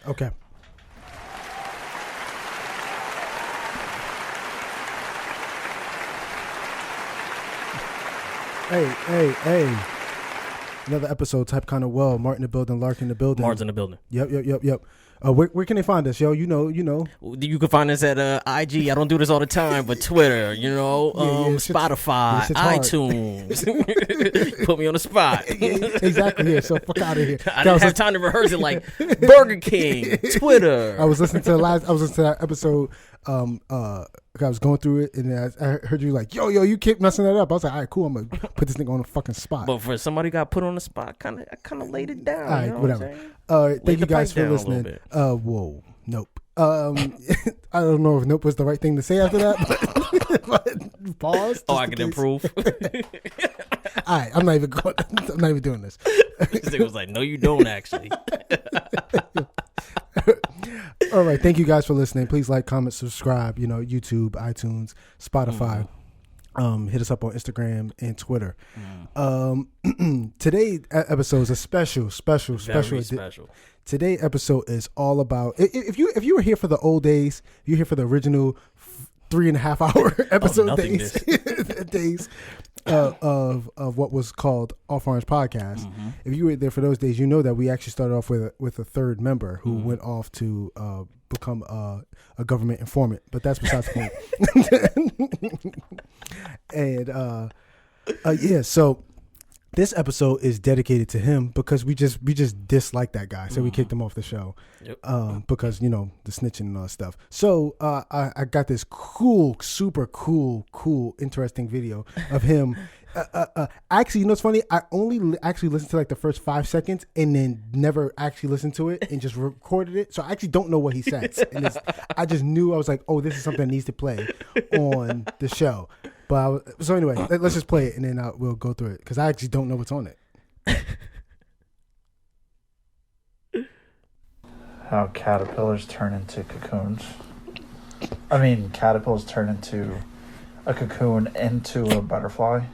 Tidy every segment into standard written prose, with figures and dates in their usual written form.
Okay. Hey. Another episode, Type Kind of Well. Martin in the building, Lark in the building. Mars in the building. Yep. Where can they find us, yo? You know. You can find us at IG. I don't do this all the time, but Twitter, Spotify, iTunes. Put me on the spot. Exactly. Yeah. So fuck out of here. I didn't have time to rehearse it like Burger King, Twitter. I was listening to that episode. I was going through it, and I heard you like, yo, you keep messing that up. I was like, all right, cool. I'm gonna put this nigga on the fucking spot. But for somebody got put on the spot, I kind of laid it down. All right, whatever. Thank you guys for listening. Whoa, nope. I don't know if nope was the right thing to say after that, but pause. I can improve. All right, I'm not even doing this. This nigga was like, no, you don't actually. All right, thank you guys for listening. Please like, comment, subscribe. YouTube, iTunes, Spotify. Hit us up on Instagram and Twitter. Today's episode is a special. Very special. Today's episode is all about if you were here for the old days, you're here for the original 3.5 hour episode days of what was called Off Orange Podcast. Mm-hmm. If you were there for those days, you know that we actually started off with a third member who went off to become a government informant, but that's besides the point. And so this episode is dedicated to him because we just dislike that guy, so we kicked him off the show. Yep. Because the snitching and all that stuff. So I got this super cool, interesting video of him. Actually, what's funny? I only actually listened to like the first 5 seconds and then never actually listened to it and just recorded it. So I actually don't know what he says. And I just knew, I was like, oh, this is something that needs to play on the show. But so anyway, let's just play it and then we'll go through it because I actually don't know what's on it. How caterpillars turn into cocoons. I mean, caterpillars turn into a cocoon into a butterfly.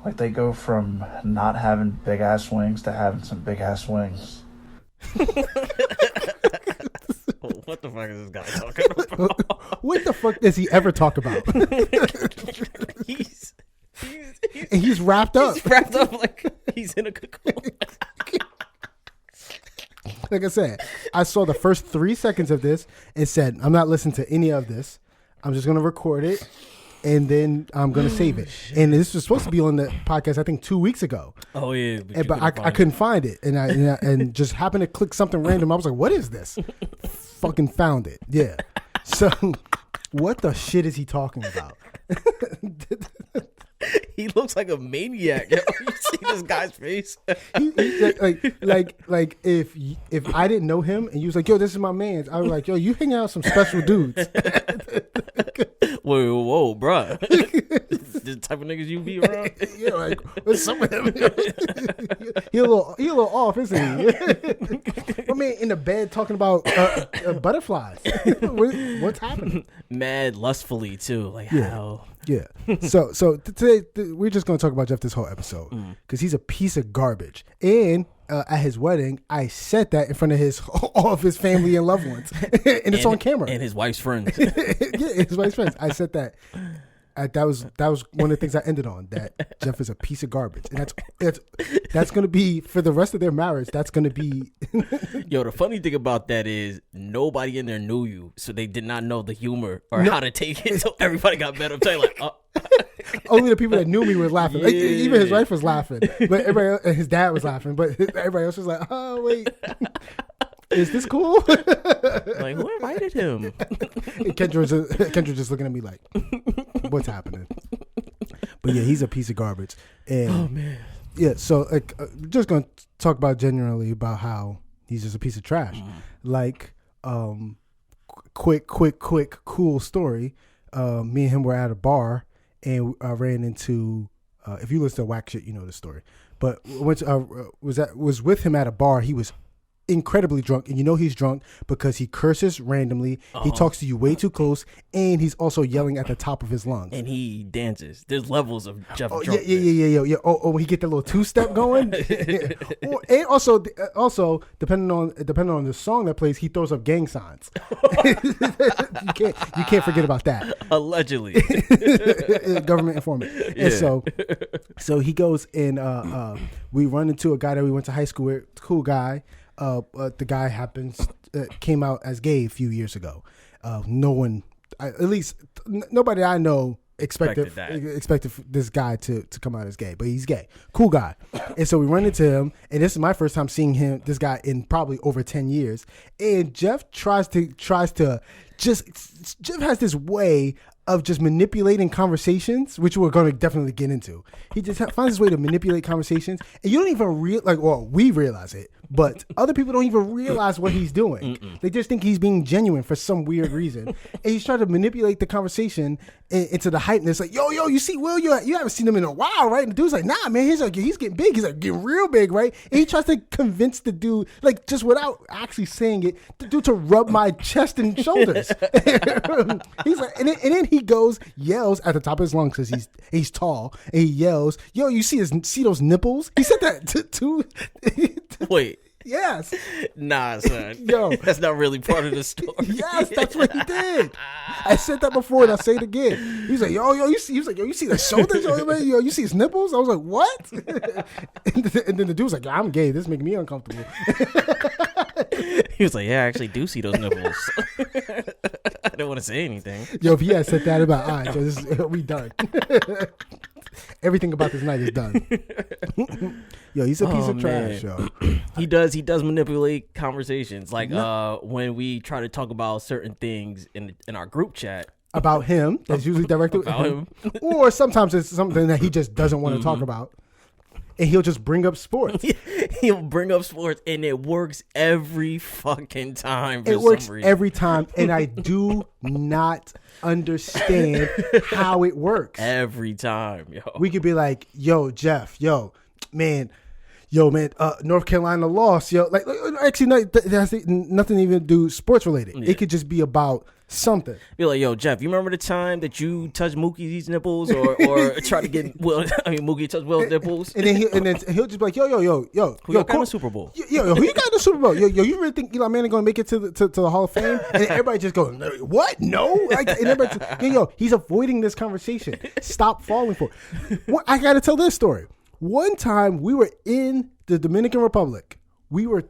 Like they go from not having big ass wings to having some big ass wings. What the fuck is this guy talking about? What the fuck does he ever talk about? He's wrapped up. He's wrapped up like he's in a cocoon. Like I said, I saw the first 3 seconds of this and said, I'm not listening to any of this. I'm just going to record it and then I'm going to save it. And this was supposed to be on the podcast, I think 2 weeks ago. Oh, yeah. But I couldn't find it. And just happened to click something random. I was like, what is this? Fucking found it. Yeah. So what the shit is he talking about? He looks like a maniac. You see this guy's face? like if I didn't know him and you was like, yo, this is my man, I was like, yo, you hang out with some special dudes. Whoa, bruh. The type of niggas you be around? Yeah, like what's up with him? He a little off, isn't he? My man in the bed talking about butterflies. What's happening? Mad lustfully too. Like how? Yeah. So today we're just gonna talk about Jeff this whole episode because he's a piece of garbage. And at his wedding, I said that in front of all of his family and loved ones, and it's on camera. And his wife's friends. Yeah, his wife's friends. I said that. That was one of the things I ended on. That Jeff is a piece of garbage, and that's going to be for the rest of their marriage. That's going to be. Yo, the funny thing about that is nobody in there knew you, so they did not know the humor or how to take it. So everybody got mad. I'm telling you, like, only the people that knew me were laughing. Like, even his wife was laughing, but everybody, and his dad was laughing, but everybody else was like, "Oh wait." Is this cool? Like, who invited him? And Kendra just looking at me like, what's happening? But yeah, he's a piece of garbage. And oh man. Yeah, so like, just gonna talk about generally about how he's just a piece of trash. Like, quick, cool story. Me and him were at a bar, and I ran into. If you listen to Whack Shit, you know the story. But was with him at a bar. He was incredibly drunk, and you know he's drunk because he curses randomly. He talks to you way too close, and he's also yelling at the top of his lungs. And he dances. There's levels of Jeff drunk. Yeah. Oh, when he get the little 2-step going. And also depending on the song that plays, he throws up gang signs. you can't forget about that. Allegedly. Government informant. Yeah. And so he goes and we run into a guy that we went to high school with, cool guy. The guy came out as gay a few years ago. No one, at least nobody I know expected this guy to come out as gay, but he's gay. Cool guy. And so we run into him, and this is my first time seeing this guy in probably over 10 years. And Jeff Jeff has this way of just manipulating conversations, which we're going to definitely get into. He just finds his way to manipulate conversations, and you don't even we realize it, but other people don't even realize what he's doing. They just think he's being genuine for some weird reason, and he's trying to manipulate the conversation into the hypeness. Like, yo, you see Will? You haven't seen him in a while, right? And the dude's like, nah, man, he's getting big. He's like getting real big, right? And he tries to convince the dude, like just without actually saying it, the dude to rub my chest and shoulders. He's like, and then he yells at the top of his lungs because he's tall, and he yells, yo, you see those nipples? He said that to Wait. Yes. Nah, son. Yo. That's not really part of the story. Yes, that's what he did. I said that before, and I'll say it again. He's like, yo, you see the shoulders? Yo, you see his nipples? I was like, what? And then the dude's like, I'm gay. This is making me uncomfortable. He was like, yeah, I actually do see those nipples. I don't want to say anything. Yo, if he had said that about, all right, yo, we done. Everything about this night is done. Yo, he's a piece of trash, yo. He does manipulate conversations. Like when we try to talk about certain things in our group chat. About him, that's usually directed at him. Or sometimes it's something that he just doesn't want to talk about. And he'll just bring up sports. He'll bring up sports, and it works every fucking time. It works every time, and I do not understand how it works. Every time, yo. We could be like, yo, Jeff, man, North Carolina lost, yo. Like, actually, that has nothing to even do sports related. Yeah. It could just be about something. Be like, yo, Jeff, you remember the time that you touched Mookie's nipples or try to get Mookie touched Will's nipples? And then he'll just be like, yo, who got in the Super Bowl? Yo, who you got in the Super Bowl? Yo, you really think Eli Manning gonna make it to the Hall of Fame? And everybody just goes, what? No. And everybody just, yo, he's avoiding this conversation. Stop falling for it. I gotta tell this story. One time we were in the Dominican Republic. We were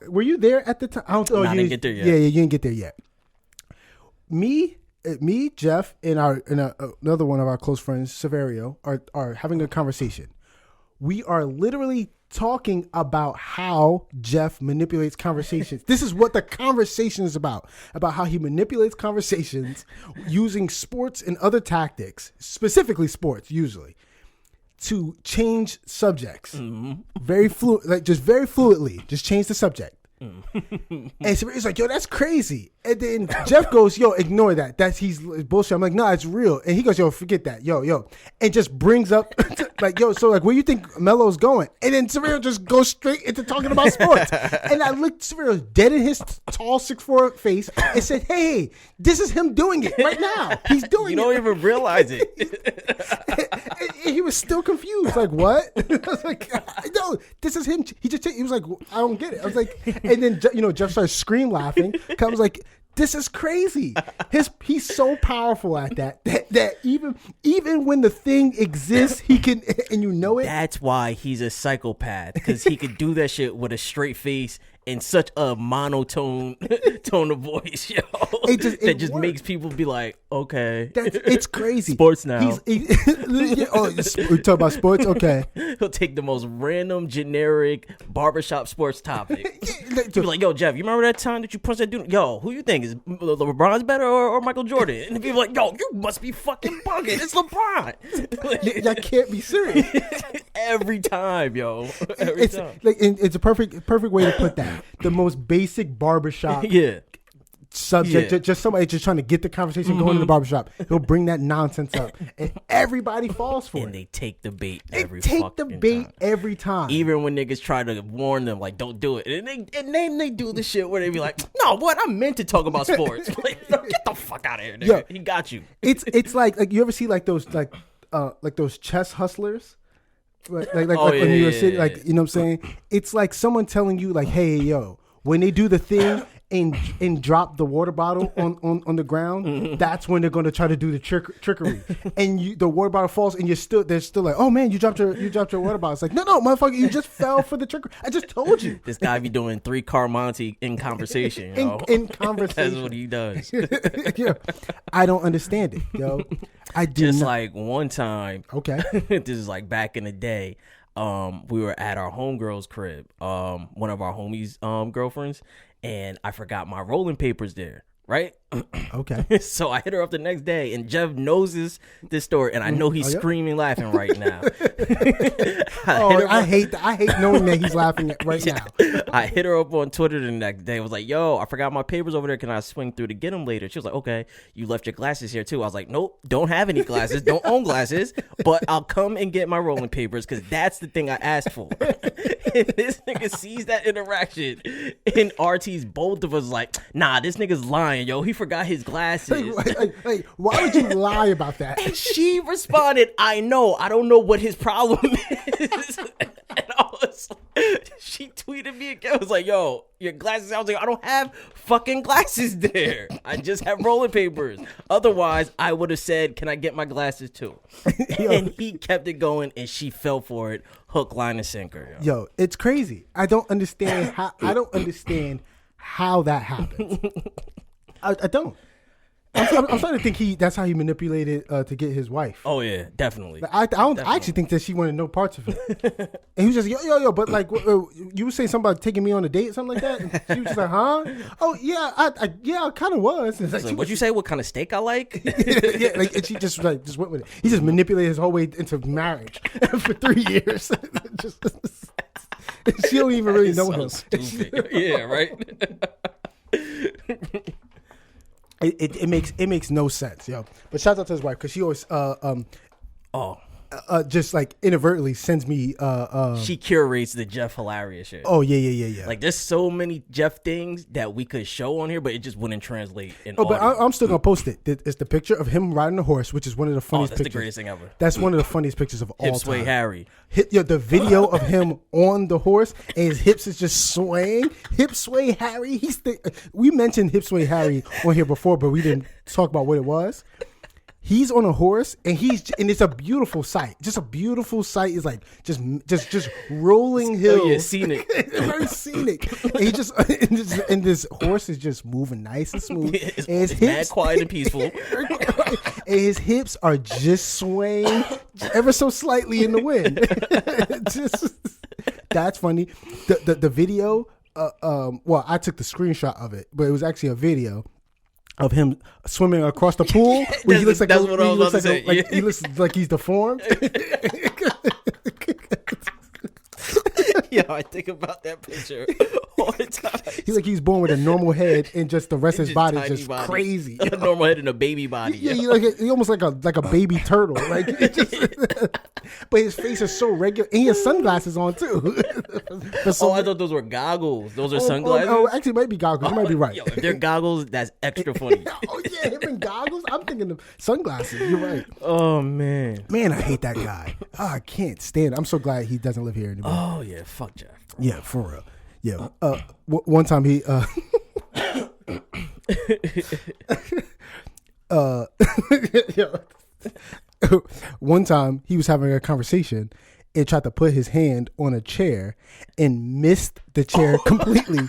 were you there at the time? I didn't get there yet. Yeah, you didn't get there yet. Me, Jeff, and another one of our close friends, Severio, are having a conversation. We are literally talking about how Jeff manipulates conversations. This is what the conversation is about how he manipulates conversations using sports and other tactics, specifically sports, usually, to change subjects. Very fluidly, just change the subject. And so he's like, yo, that's crazy. And then Jeff goes, yo, ignore that. He's bullshit. I'm like, no, it's real. And he goes, yo, forget that. Yo. And just brings up, like, yo, so like, where you think Melo's going? And then Severio just goes straight into talking about sports. And I looked Severio dead in his tall 6'4" face and said, hey, this is him doing it right now. He's doing it. You don't even realize it. And he was still confused. Like, what? I was like, no, this is him. He was like, I don't get it. I was like, and then, Jeff started scream laughing. I was like, this is crazy. He's so powerful at that even when the thing exists, he can, and you know it. That's why he's a psychopath, because he could do that shit with a straight face in such a monotone tone of voice, yo. It just makes people be like, okay. It's crazy. Sports now. We talk about sports? Okay. He'll take the most random, generic barbershop sports topic. He'll be like, yo, Jeff, you remember that time that you punched that dude? Yo, who you think? Is LeBron's better or Michael Jordan? And people like, yo, you must be fucking bugging. It's LeBron. Y'all can't be serious. Every time, yo. Every time. It's a perfect way to put that. The most basic barbershop subject, just somebody just trying to get the conversation going in the barbershop. He'll bring that nonsense up, and everybody falls for it. And they take the bait every time. Even when niggas try to warn them, like, don't do it. And then they do the shit where they be like, no, what? I meant to talk about sports. Like, get the fuck out of here, nigga. Yo, he got you. It's like you ever see like those chess hustlers? Like in New York City, like, you know what I'm saying? It's like someone telling you, like, hey, yo, when they do the thing and drop the water bottle on the ground, that's when they're going to try to do the trickery. And the water bottle falls, and they're still like, oh man, you dropped your water bottle. It's like, no, motherfucker, you just fell for the trickery. I just told you. This guy be doing 3 car Monte in conversation, yo. In conversation. That's what he does. Yeah. I don't understand it, yo. I do just not. like one time. Okay. This is like back in the day. We were at our homegirl's crib, one of our homies' girlfriends, and I forgot my rolling papers there, right? Okay. So I hit her up the next day, and Jeff knows this story, and I know he's screaming, laughing right now. I hate knowing that he's laughing right now. I hit her up on Twitter the next day. I was like, yo, I forgot my papers over there. Can I swing through to get them later? She was like, okay. You left your glasses here too. I was like, nope, don't have any glasses. Don't own glasses, but I'll come and get my rolling papers because that's the thing I asked for. And this nigga sees that interaction, and RT's both of us like, nah, this nigga's lying, yo. He forgot his glasses. Like, why would you lie about that? And she responded, I know. I don't know what his problem is. And she tweeted me again. I was like, yo, your glasses. I was like, I don't have fucking glasses there. I just have rolling papers. Otherwise, I would have said, can I get my glasses too? And he kept it going, and she fell for it. Hook, line, and sinker. Yo, it's crazy. I don't understand how that happens. I don't. I'm starting to think that's how he manipulated to get his wife. Oh yeah, definitely. I actually think that she wanted no parts of it, and he was just yo, but like you were saying something about taking me on a date or something like that. And she was just like, huh? Oh yeah, I kind of was. And like, what'd you say? What kind of steak I like? Yeah, like, and she just went with it. He just manipulated his whole way into marriage for 3 years. She don't even really know him. Stupid. Yeah, right. It makes no sense, yo. But shout out to his wife because she always just like inadvertently sends me she curates the Jeff hilarious shit. Oh yeah. Like there's so many Jeff things that we could show on here, but it just wouldn't translate in audio. But I'm still gonna post it. It's the picture of him riding a horse, which is one of the funniest that's pictures. The greatest thing ever. That's one of the funniest pictures of all Hip time. sway Harry. The video of him on the horse and his hips is just swaying. Hip sway Harry. We mentioned hip sway Harry on here before, but we didn't talk about what it was. He's on a horse and it's a beautiful sight. Just a beautiful sight. Is like just rolling hills. Oh yeah, scenic. Very scenic. And he just and this horse is just moving nice and smooth. It's and his hips, mad quiet and peaceful. And his hips are just swaying ever so slightly in the wind. That's funny. The video. Well, I took the screenshot of it, but it was actually a video of him swimming across the pool where he looks like he looks like he's deformed. Yo, I think about that picture all the time. He's born with a normal head and just the rest of his body is just crazy. A normal head and a baby body. Yeah, he almost like a baby turtle. Like it just, but his face is so regular, and he has sunglasses on too. I thought those were goggles. Those are sunglasses. Actually, it might be goggles. You might be right. Yo, if they're goggles, that's extra funny. Oh yeah, him in goggles. I'm thinking of sunglasses. You're right. Oh man, I hate that guy. Oh, I can't stand it. I'm so glad he doesn't live here anymore. Oh yeah, fuck Jeff. Yeah, for real. Yeah. One time he one time he was having a conversation and tried to put his hand on a chair and missed the chair completely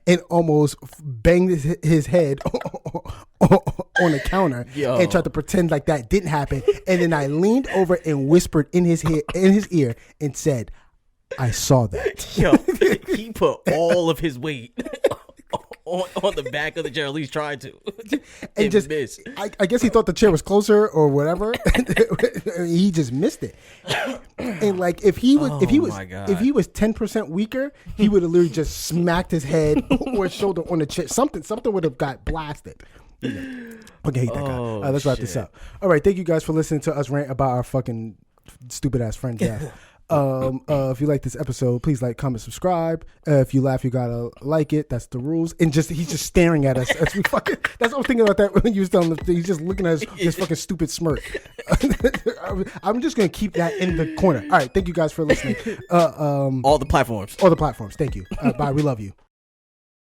and almost banged his head on the counter. Yo. And tried to pretend like that didn't happen. And then I leaned over and whispered in his ear and said, I saw that. Yo, he put all of his weight on the back of the chair. At least tried to. and just I guess he thought the chair was closer or whatever. He just missed it. And like if he was 10% weaker, he would have literally just smacked his head or his shoulder on the chair. Something would have got blasted. Okay, hate that guy. Let's wrap this up. All right, thank you guys for listening to us rant about our fucking stupid ass friend Jeff. If you like this episode, please like, comment, subscribe. If you laugh, you gotta like it. That's the rules. And he's just staring at us as we fucking. That's what I was thinking about that when you was telling him. He's just looking at his fucking stupid smirk. I'm just gonna keep that in the corner. All right, thank you guys for listening. All the platforms. Thank you. Bye. We love you.